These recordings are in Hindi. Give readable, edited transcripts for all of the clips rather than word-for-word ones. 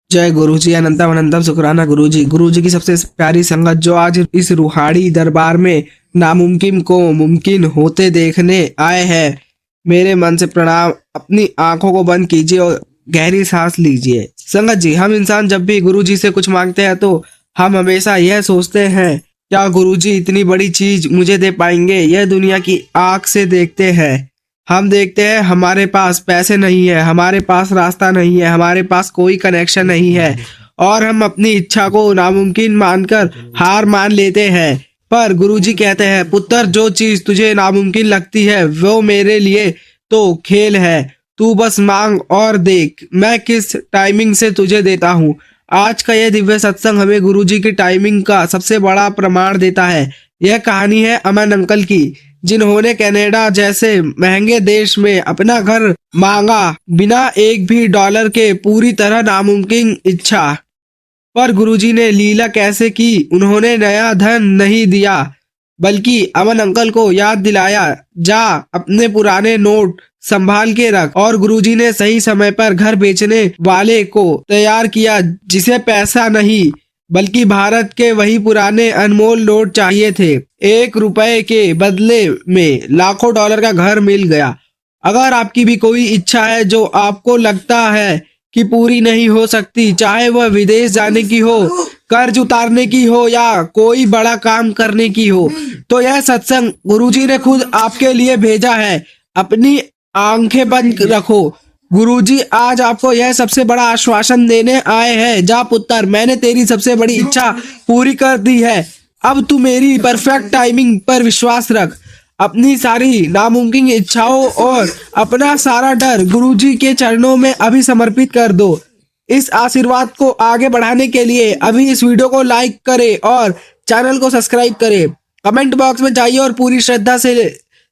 जय गुरुजी, अनंतम अनंतम शुक्राना गुरुजी। गुरुजी की सबसे प्यारी संगत जो आज इस रूहानी दरबार में नामुमकिन को मुमकिन होते देखने आए हैं, मेरे मन से प्रणाम। अपनी आंखों को बंद कीजिए और गहरी सांस लीजिए। संगत जी, हम इंसान जब भी गुरुजी से कुछ मांगते हैं तो हम हमेशा यह सोचते हैं, क्या गुरुजी इतनी बड़ी चीज मुझे दे पाएंगे। यह दुनिया की आंख से देखते हैं। हम देखते हैं हमारे पास पैसे नहीं है, हमारे पास रास्ता नहीं है, हमारे पास कोई कनेक्शन नहीं है और हम अपनी इच्छा को नामुमकिन मानकर हार मान लेते हैं। पर गुरुजी कहते हैं, पुत्र, जो चीज तुझे नामुमकिन लगती है वो मेरे लिए तो खेल है। तू बस मांग और देख मैं किस टाइमिंग से तुझे देता हूँ। आज का यह दिव्य सत्संग हमें गुरुजी की टाइमिंग का सबसे बड़ा प्रमाण देता है। यह कहानी है अमन अंकल की, जिन्होंने कनाडा जैसे महंगे देश में अपना घर मांगा बिना एक भी डॉलर के, पूरी तरह नामुमकिन इच्छा। पर गुरुजी ने लीला कैसे की। उन्होंने नया धन नहीं दिया बल्कि अमन अंकल को याद दिलाया, जा अपने पुराने नोट संभाल के रख। और गुरुजी ने सही समय पर घर बेचने वाले को तैयार किया जिसे पैसा नहीं बल्कि भारत के वही पुराने अनमोल नोट चाहिए थे। 1 रुपए के बदले में लाखों डॉलर का घर मिल गया। अगर आपकी भी कोई इच्छा है जो आपको लगता है कि पूरी नहीं हो सकती, चाहे वह विदेश जाने की हो, कर्ज उतारने की हो या कोई बड़ा काम करने की हो, तो यह सत्संग गुरुजी ने खुद आपके लिए भेजा है। अपनी आंखें बंद रखो। गुरुजी आज आपको यह सबसे बड़ा आश्वासन देने आए हैं। जा पुत्र, मैंने तेरी सबसे बड़ी इच्छा पूरी कर दी है। अब तू मेरी परफेक्ट टाइमिंग पर विश्वास रख। अपनी सारी नामुमकिन इच्छाओं और अपना सारा डर गुरुजी के चरणों में अभी समर्पित कर दो। इस आशीर्वाद को आगे बढ़ाने के लिए अभी इस वीडियो को लाइक करें और चैनल को सब्सक्राइब करें। कमेंट बॉक्स में जाइए और पूरी श्रद्धा से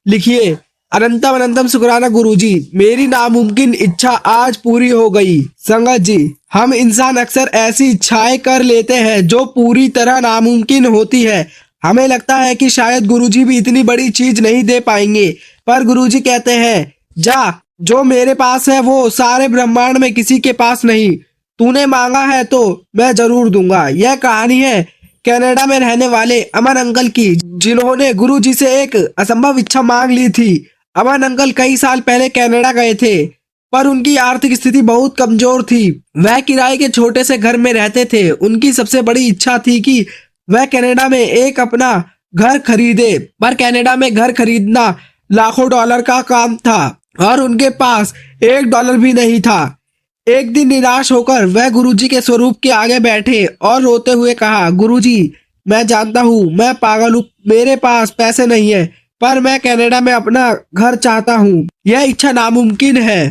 लिखिए, अनंतम अनंतम शुक्राना गुरुजी, मेरी नामुमकिन इच्छा आज पूरी हो गई। संगत जी, हम इंसान अक्सर ऐसी इच्छाएं कर लेते हैं जो पूरी तरह नामुमकिन होती है। हमें लगता है कि शायद गुरुजी भी इतनी बड़ी चीज नहीं दे पाएंगे, पर गुरुजी कहते हैं, जा, जो मेरे पास है वो सारे ब्रह्मांड में किसी के पास नहीं। तूने मांगा है तो मैं जरूर दूंगा। यह कहानी है कनाडा में रहने वाले अमन अंकल की, जिन्होंने गुरुजी से एक असंभव इच्छा मांग ली थी। अमन अंकल कई साल पहले कनाडा गए थे, पर उनकी आर्थिक स्थिति बहुत कमजोर थी। वह किराए के छोटे से घर में रहते थे। उनकी सबसे बड़ी इच्छा थी कि वह कनाडा में एक अपना घर खरीदे, पर कनाडा में घर खरीदना लाखों डॉलर का काम था और उनके पास $1 भी नहीं था। एक दिन निराश होकर वह गुरुजी के स्वरूप के आगे बैठे और रोते हुए कहा, गुरुजी, मैं जानता हूँ मैं पागल हूँ, मेरे पास पैसे नहीं है, पर मैं कनाडा में अपना घर चाहता हूँ। यह इच्छा नामुमकिन है,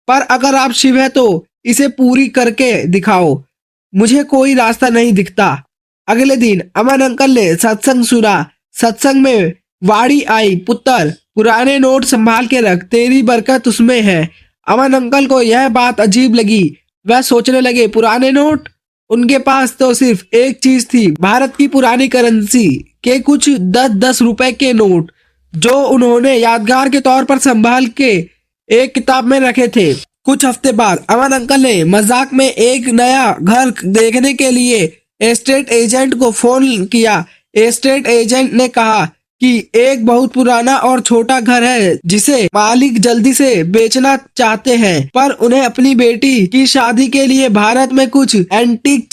पर अगर आप शिव है तो इसे पूरी करके दिखाओ। मुझे कोई रास्ता नहीं दिखता। अगले दिन अमन अंकल ने सत्संग सुना। सत्संग में वाणी आई, पुत्र, पुराने नोट संभाल के रख, तेरी बरकत उसमें है। अमन अंकल को यह बात अजीब लगी। वह सोचने लगे, पुराने नोट? उनके पास तो सिर्फ एक चीज थी, भारत की पुरानी करेंसी के कुछ 10-10 रुपए के नोट, जो उन्होंने यादगार के तौर पर संभाल के एक किताब में रखे थे। कुछ हफ्ते बाद अमन अंकल ने मजाक में एक नया घर देखने के लिए एस्टेट एजेंट को फोन किया। एस्टेट एजेंट ने कहा कि एक बहुत पुराना और छोटा घर है जिसे मालिक जल्दी से बेचना चाहते हैं, पर उन्हें अपनी बेटी की शादी के लिए भारत में कुछ एंटीक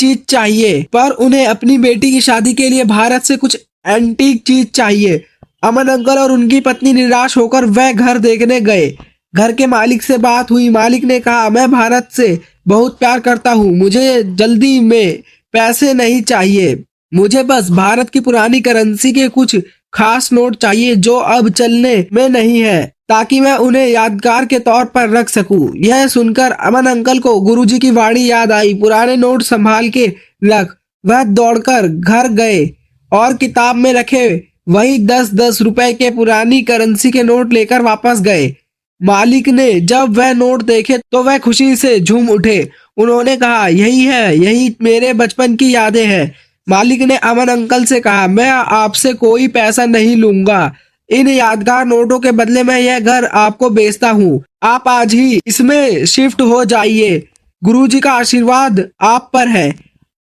चीज चाहिए। अमन अंकल और उनकी पत्नी निराश होकर वह घर देखने गए। घर के मालिक से बात हुई। मालिक ने कहा, मैं भारत से बहुत प्यार करता हूँ, मुझे जल्दी में पैसे नहीं चाहिए, मुझे बस भारत की पुरानी करेंसी के कुछ खास नोट चाहिए जो अब चलने में नहीं है, ताकि मैं उन्हें यादगार के तौर पर रख सकूं। यह सुनकर अमन अंकल को गुरुजी की वाणी याद आई, पुराने नोट संभाल के रख। वह दौड़कर घर गए और किताब में रखे वही 10-10 रुपए के पुरानी करेंसी के नोट लेकर वापस गए। मालिक ने जब वह नोट देखे तो वह खुशी से झूम उठे। उन्होंने कहा, यही है, यही मेरे बचपन की यादें हैं। मालिक ने अमन अंकल से कहा, मैं आपसे कोई पैसा नहीं लूंगा, इन यादगार नोटों के बदले मैं यह घर आपको बेचता हूँ, आप आज ही इसमें शिफ्ट हो जाइए। गुरुजी का आशीर्वाद आप पर है।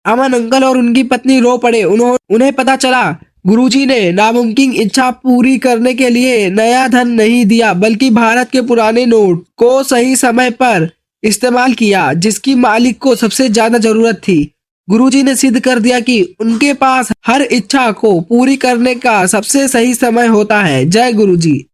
अमन अंकल और उनकी पत्नी रो पड़े। उन्हें पता चला गुरुजी ने नामुमकिन इच्छा पूरी करने के लिए नया धन नहीं दिया, बल्कि भारत के पुराने नोट को सही समय पर इस्तेमाल किया, जिसकी मालिक को सबसे ज्यादा जरूरत थी। गुरुजी ने सिद्ध कर दिया कि उनके पास हर इच्छा को पूरी करने का सबसे सही समय होता है। जय गुरुजी।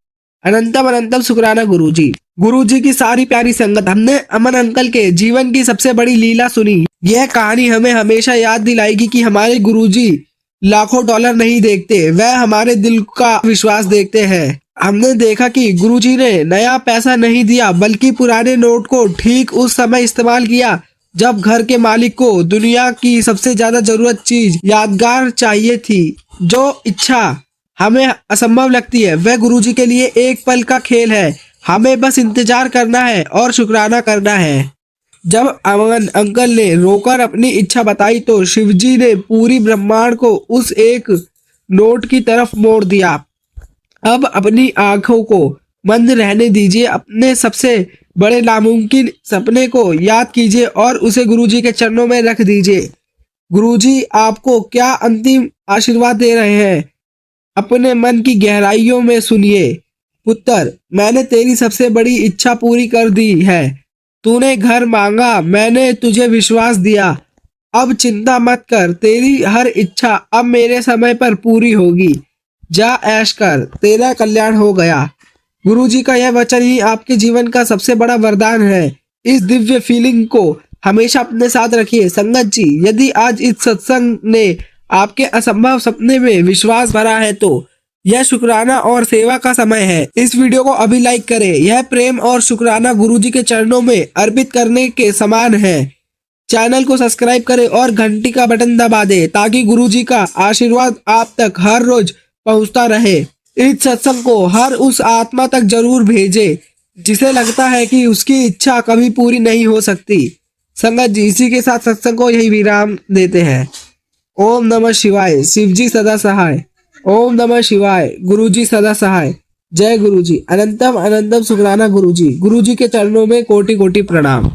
अनंतम अनंतम शुक्राना गुरुजी। गुरुजी की सारी प्यारी संगत। हमने अमन अंकल के जीवन की सबसे बड़ी लीला सुनी। यह कहानी हमें हमेशा याद दिलाएगी कि हमारे गुरुजी लाखों डॉलर नहीं देखते, वह हमारे दिल का विश्वास देखते हैं। हमने देखा कि गुरुजी ने नया पैसा नहीं दिया, बल्कि पुराने नोट को ठीक उस समय इस्तेमाल किया जब घर के मालिक को दुनिया की सबसे ज्यादा जरूरत चीज यादगार चाहिए थी। जो इच्छा हमें असंभव लगती है, वह गुरुजी के लिए एक पल का खेल है। हमें बस इंतजार करना है और शुक्राना करना है। जब अमन अंकल ने रोकर अपनी इच्छा बताई तो शिवजी ने पूरी ब्रह्मांड को उस एक नोट की तरफ मोड़ दिया। अब अपनी आंखों को बंद रहने दीजिए, अपने सबसे बड़े नामुमकिन सपने को याद कीजिए और उसे गुरुजी के चरणों में रख दीजिए। गुरुजी आपको क्या अंतिम आशीर्वाद दे रहे हैं, अपने मन की गहराइयों में सुनिए। पुत्र, मैंने तेरी सबसे बड़ी इच्छा पूरी कर दी है। तूने घर मांगा, मैंने तुझे विश्वास दिया। अब चिंता मत कर, तेरी हर इच्छा अब मेरे समय पर पूरी होगी। जा ऐश कर, तेरा कल्याण हो गया। गुरुजी का यह वचन ही आपके जीवन का सबसे बड़ा वरदान है। इस दिव्य फीलिंग को हमेशा अपने साथ रखिए। संगत जी, यदि आज इस सत्संग ने आपके असंभव सपने में विश्वास भरा है तो यह शुक्राना और सेवा का समय है। इस वीडियो को अभी लाइक करें। यह प्रेम और शुक्राना गुरुजी के चरणों में अर्पित करने के समान है। चैनल को सब्सक्राइब करें और घंटी का बटन दबा दें ताकि गुरुजी का आशीर्वाद आप तक हर रोज पहुंचता रहे। इस सत्संग को हर उस आत्मा तक जरूर भेजें जिसे लगता है कि उसकी इच्छा कभी पूरी नहीं हो सकती। संगत जी, इसी के साथ सत्संग को यही विराम देते हैं। ओम नमः शिवाय। शिवजी सदा सहाय। ओम नमः शिवाय। गुरुजी सदा सहाय। जय गुरुजी। अनंतम अनंतम शुक्राना गुरुजी। गुरुजी के चरणों में कोटि कोटि प्रणाम।